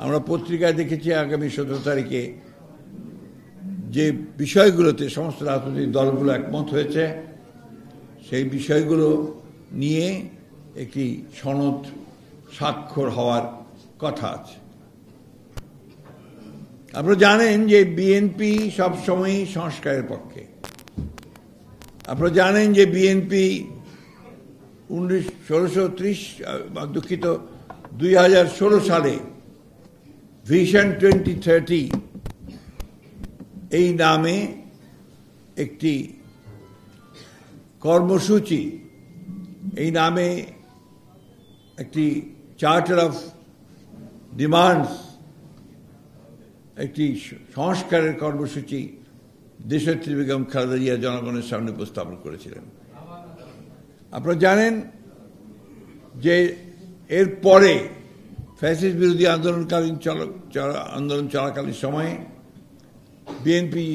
আমরা পত্রিকায় দেখেছি আগামী 17 তারিখে যে বিষয়গুলোতে সমস্ত রাজনৈতিক দলগুলো একমত হয়েছে সেই বিষয়গুলো নিয়ে একটি সনদ স্বাক্ষর হওয়ার কথা আছে। আপনারা জানেন যে বিএনপি সবসময়ই সংস্কারের পক্ষে। আপনারা জানেন যে বিএনপি 2016 সালে ভিশন 2030 এই নামে একটি কর্মসূচি, এই নামে একটি চার্টার অফ ডিমান্ডস, একটি সংস্কারের কর্মসূচি দেশনেত্রী বেগম খালেদা জিয়া জনগণের সামনে উপস্থাপন করেছিলেন। আপনারা জানেন যে এর পরে ফ্যাসিস্ট বিরোধী আন্দোলন চলাকালীন সময়ে বিএনপি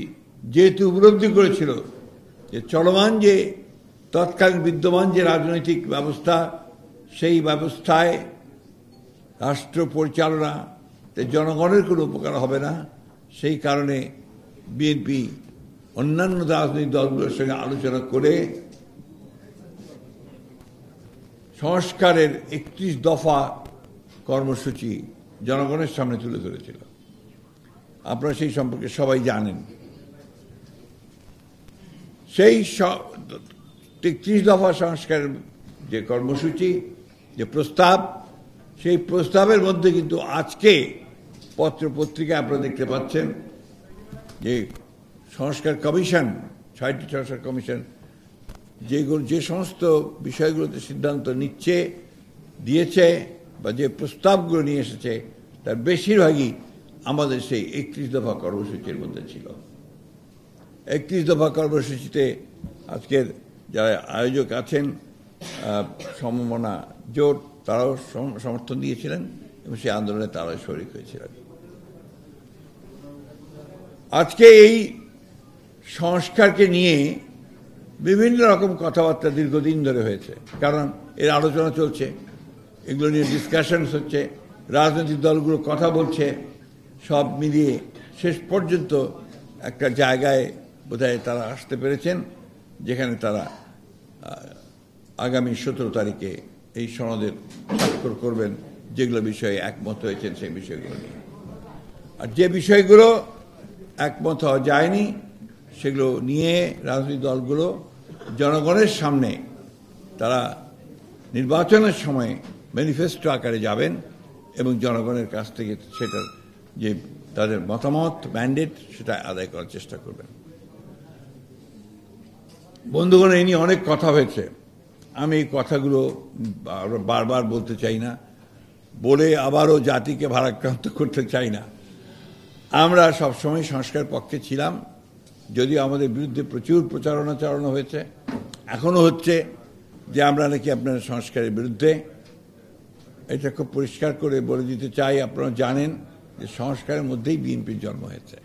যেহেতু উপলব্ধি করেছিল যে চলমান যে তৎকালীন বিদ্যমান যে রাজনৈতিক ব্যবস্থা, সেই ব্যবস্থায় রাষ্ট্র পরিচালনাতে জনগণের কোনো উপকার হবে না, সেই কারণে বিএনপি অন্যান্য রাজনৈতিক দলগুলোর সঙ্গে আলোচনা করে সংস্কারের 31 দফা কর্মসূচি জনগণের সামনে তুলে ধরেছিল। আপনারা সেই সম্পর্কে সবাই জানেন। সেই 31 দফা সংস্কারের যে কর্মসূচি, যে প্রস্তাব, সেই প্রস্তাবের মধ্যে কিন্তু আজকে পত্রিকায় আপনারা দেখতে পাচ্ছেন যে সংস্কার কমিশন, 6টি সংস্কার কমিশন যে সমস্ত বিষয়গুলোতে সিদ্ধান্ত দিয়েছে বা যে প্রস্তাবগুলো নিয়ে এসেছে তার বেশিরভাগই আমাদের সেই 31 দফা কর্মসূচির মধ্যে ছিল। 31 দফা কর্মসূচিতে আজকের যারা আয়োজক আছেন, সমমনা জোট, তারাও সমর্থন দিয়েছিলেন এবং সেই আন্দোলনে তারাও শরিক হয়েছিলেন। আজকে এই সংস্কারকে নিয়ে বিভিন্ন রকম কথাবার্তা দীর্ঘদিন ধরে হয়েছে, কারণ এর আলোচনা চলছে, এগুলো নিয়ে ডিসকাশনস হচ্ছে, রাজনৈতিক দলগুলো কথা বলছে, সব মিলিয়ে শেষ পর্যন্ত একটা জায়গায় বোধহয় তারা আসতে পেরেছেন যেখানে তারা আগামী 17 তারিখে এই সনদের স্বাক্ষর করবেন, যেগুলো বিষয়ে একমত হয়েছেন সেই বিষয়গুলো নিয়ে। আর যে বিষয়গুলো একমত হওয়া যায়নি সেগুলো নিয়ে রাজনৈতিক দলগুলো জনগণের সামনে তারা নির্বাচনের সময় ম্যানিফেস্টো আকারে যাবেন এবং জনগণের কাছ থেকে সেটার যে তাদের মতামত, ম্যান্ডেট, সেটা আদায় করার চেষ্টা করবেন। বন্ধুগণ, এই নিয়ে অনেক কথা হয়েছে, আমি এই কথাগুলো বারবার বলতে চাই না, বলে আবারও জাতিকে ভারাক্রান্ত করতে চাই না। আমরা সবসময় সংস্কার পক্ষে ছিলাম, যদিও আমাদের বিরুদ্ধে প্রচুর প্রচারণা চালানো হয়েছে, এখনো হচ্ছে যে আমরা নাকি আপনারা সংস্কারের বিরুদ্ধে। এটা খুব পরিষ্কার করে বলে দিতে চাই, আপনারা জানেন যে সংস্কারের মধ্যেই বিএনপির জন্ম হয়েছে।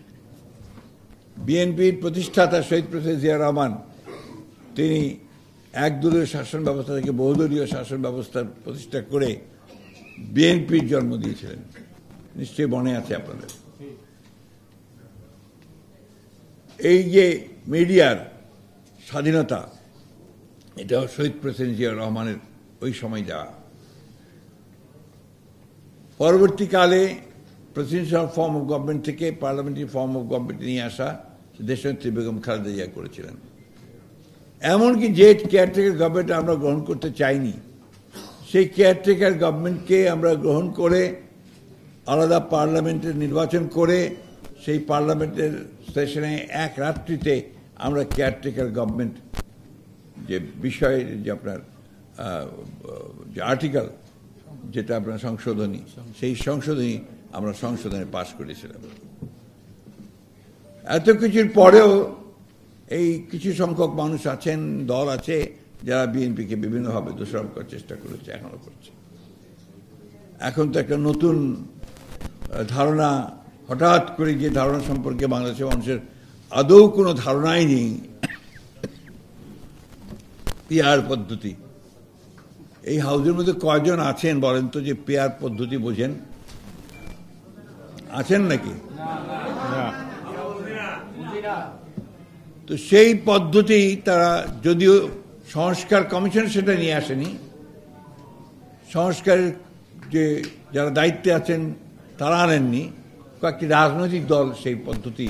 বিএনপির প্রতিষ্ঠাতা শহীদ প্রেসিডেন্ট জিয়া রহমান, তিনি একদলীয় শাসন ব্যবস্থা থেকে বহুদলীয় শাসন ব্যবস্থা প্রতিষ্ঠা করে বিএনপির জন্ম দিয়েছিলেন, নিশ্চয়ই মনে আছে আপনাদের। এই যে মিডিয়ার স্বাধীনতা, এটাও শহীদ প্রেসিডেন্ট জিয়া রহমানের ওই সময় দেওয়া। পরবর্তীকালে প্রেসিডেন্সিয়াল ফর্ম অফ গভর্নমেন্ট থেকে পার্লামেন্টারি ফর্ম অফ গভর্নমেন্ট নিয়ে আসা দেশনেত্রী বেগম খালেদা জিয়া করেছিলেন। এমনকি যে কেয়ারটেকার গভর্নমেন্ট আমরা গ্রহণ করতে চাইনি, সেই কেয়ারটেকার গভর্নমেন্টকে আমরা গ্রহণ করে আলাদা পার্লামেন্টের নির্বাচন করে সেই পার্লামেন্টের সেশনে এক রাত্রিতে আমরা কেয়ারটেকার গভর্নমেন্ট যে বিষয়, যে আপনার যে আর্টিকেল, যেটা আপনার সংশোধনী, সেই সংশোধনী আমরা সংশোধনে পাশ করেছিলাম। এত কিছুর পরেও এই কিছু সংখ্যক মানুষ আছেন, দল আছে, যারা বিএনপিকে বিভিন্নভাবে দোষারোপ করার চেষ্টা করেছে, এখনো করছে। এখন তো একটা নতুন ধারণা, হঠাৎ করে যে ধারণা সম্পর্কে বাংলাদেশের মানুষের আদৌ কোনো ধারণাই নেই, পিআর পদ্ধতি। এই হাউজের মধ্যে কয়জন আছেন বলেন তো যে পিআর পদ্ধতি বোঝেন? আছেন নাকি? তো সেই পদ্ধতি তারা, যদিও সংস্কার কমিশন সেটা নিয়ে আসেনি, সংস্কারের যে যারা দায়িত্বে আছেন তারা আনেননি, কয়েকটি রাজনৈতিক দল সেই পদ্ধতি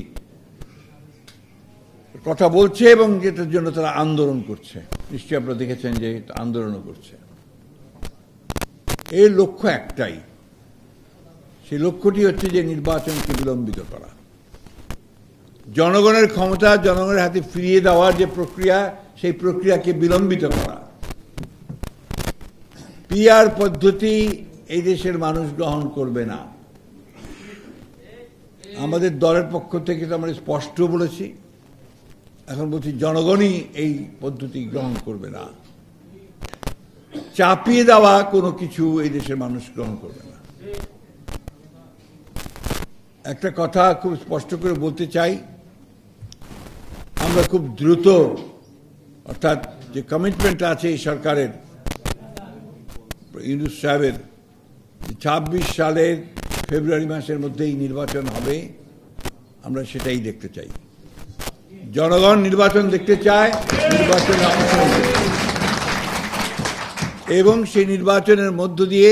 কথা বলছে এবং যেটার জন্য তারা আন্দোলন করছে। নিশ্চয়ই আপনারা দেখেছেন যে আন্দোলনও করছে। এর লক্ষ্য একটাই, সেই লক্ষ্যটি হচ্ছে যে নির্বাচনকে বিলম্বিত করা, জনগণের ক্ষমতা জনগণের হাতে ফিরিয়ে দেওয়ার যে প্রক্রিয়া, সেই প্রক্রিয়াকে বিলম্বিত করা। পিআর পদ্ধতি এই দেশের মানুষ গ্রহণ করবে না। আমাদের দলের পক্ষ থেকে তো আমরা স্পষ্ট বলেছি, এখন বলছি জনগণই এই পদ্ধতি গ্রহণ করবে না। চাপিয়ে দেওয়া কোনো কিছু এই দেশের মানুষ গ্রহণ করবে না। একটা কথা খুব স্পষ্ট করে বলতে চাই, আমরা খুব দ্রুত, অর্থাৎ যে কমিটমেন্ট আছে এই সরকারের, ইউনূস সাহেবের, 26 সালের ফেব্রুয়ারি মাসের মধ্যেই নির্বাচন হবে, আমরা সেটাই দেখতে চাই। জনগণ নির্বাচন দেখতে চায়, নির্বাচনে অংশ নিতে চায় এবং সেই নির্বাচনের মধ্য দিয়ে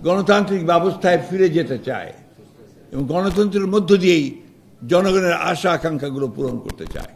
গণতান্ত্রিক ব্যবস্থায় ফিরে যেতে চায় এবং গণতন্ত্রের মধ্য দিয়েই জনগণের আশা আকাঙ্ক্ষাগুলো পূরণ করতে চায়।